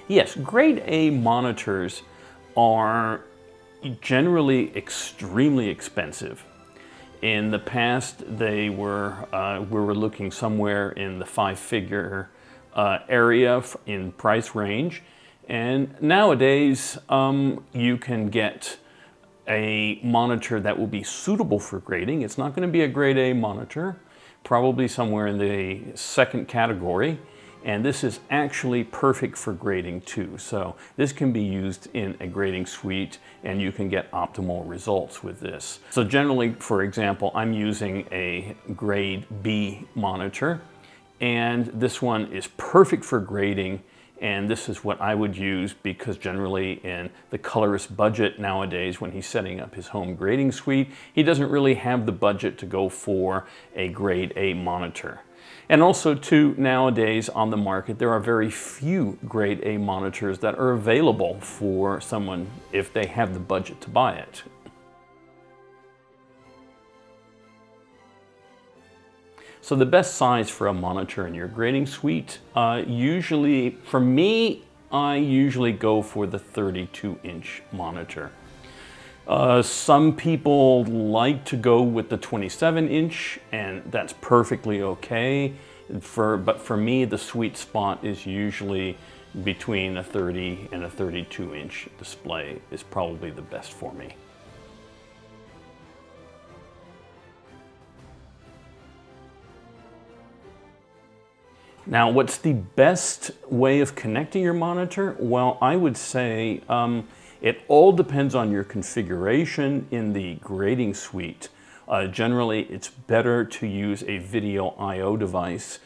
Yes, grade A monitors are generally extremely expensive. In the past, we were looking somewhere in the five-figure area in price range. And nowadays, you can get a monitor that will be suitable for grading. It's not going to be a grade A monitor, probably somewhere in the second category. And this is actually perfect for grading too. So this can be used in a grading suite and you can get optimal results with this. So generally, for example, I'm using a grade B monitor and this one is perfect for grading. And this is what I would use because generally in the colorist budget nowadays, when he's setting up his home grading suite, he doesn't really have the budget to go for a grade A monitor. And also too, nowadays on the market, there are very few grade A monitors that are available for someone if they have the budget to buy it. So the best size for a monitor in your grading suite, usually, for me, I usually go for the 32-inch monitor. Some people like to go with the 27-inch, and that's perfectly okay. But for me, the sweet spot is usually between a 30 and a 32-inch display is probably the best for me. Now, what's the best way of connecting your monitor? Well, I would say it all depends on your configuration in the grading suite. Generally, it's better to use a video I/O device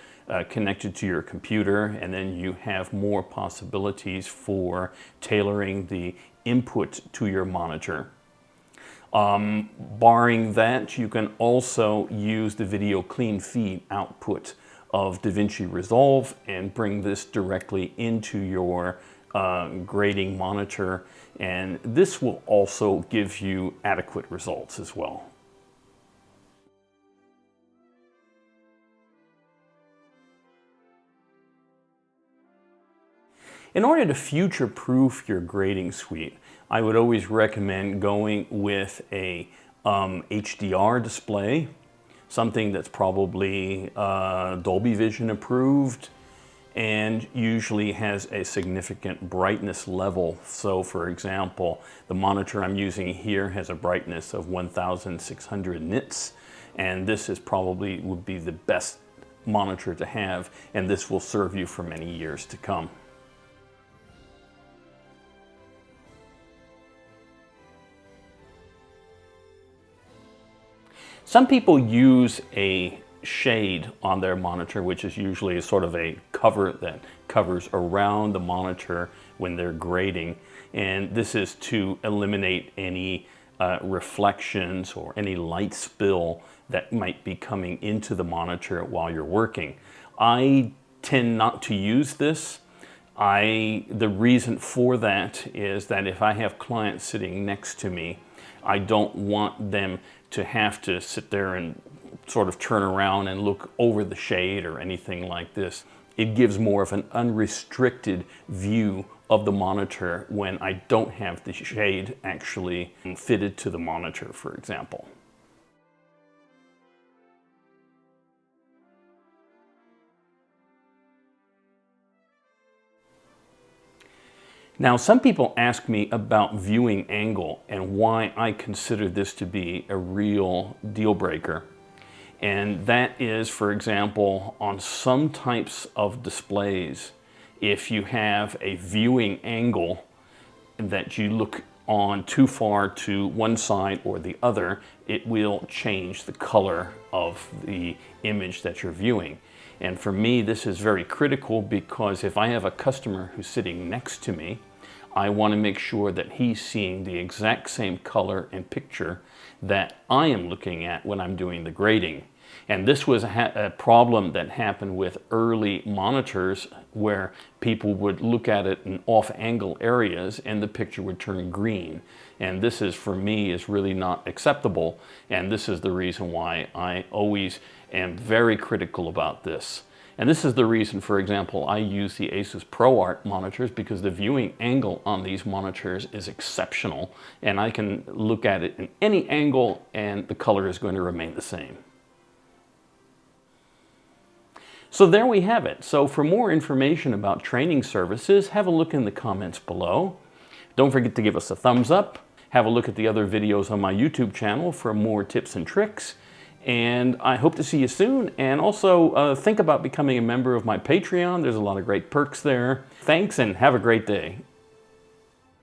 connected to your computer, and then you have more possibilities for tailoring the input to your monitor. Barring that, you can also use the video clean feed output of DaVinci Resolve and bring this directly into your grading monitor, and this will also give you adequate results as well. In order to future-proof your grading suite, I would always recommend going with a HDR display, something that's probably Dolby Vision approved and usually has a significant brightness level. So for example, the monitor I'm using here has a brightness of 1600 nits, and this is probably would be the best monitor to have, and this will serve you for many years to come. Some people use a shade on their monitor, which is usually sort of a cover that covers around the monitor when they're grading. And this is to eliminate any reflections or any light spill that might be coming into the monitor while you're working. I tend not to use this. The reason for that is that if I have clients sitting next to me, I don't want them to have to sit there and sort of turn around and look over the shade or anything like this. It gives more of an unrestricted view of the monitor when I don't have the shade actually fitted to the monitor, for example. Now, some people ask me about viewing angle and why I consider this to be a real deal breaker. And that is, for example, on some types of displays, if you have a viewing angle that you look on too far to one side or the other, it will change the color of the image that you're viewing. And for me, this is very critical because if I have a customer who's sitting next to me, I want to make sure that he's seeing the exact same color and picture that I am looking at when I'm doing the grading. And this was a problem that happened with early monitors where people would look at it in off-angle areas and the picture would turn green. And this is, for me, is really not acceptable. And this is the reason why I always am very critical about this. And this is the reason, for example, I use the Asus ProArt monitors, because the viewing angle on these monitors is exceptional, and I can look at it in any angle and the color is going to remain the same. So there we have it. So for more information about training services, have a look in the comments below. Don't forget to give us a thumbs up. Have a look at the other videos on my YouTube channel for more tips and tricks. And I hope to see you soon. And also think about becoming a member of my Patreon. There's a lot of great perks there. Thanks and have a great day.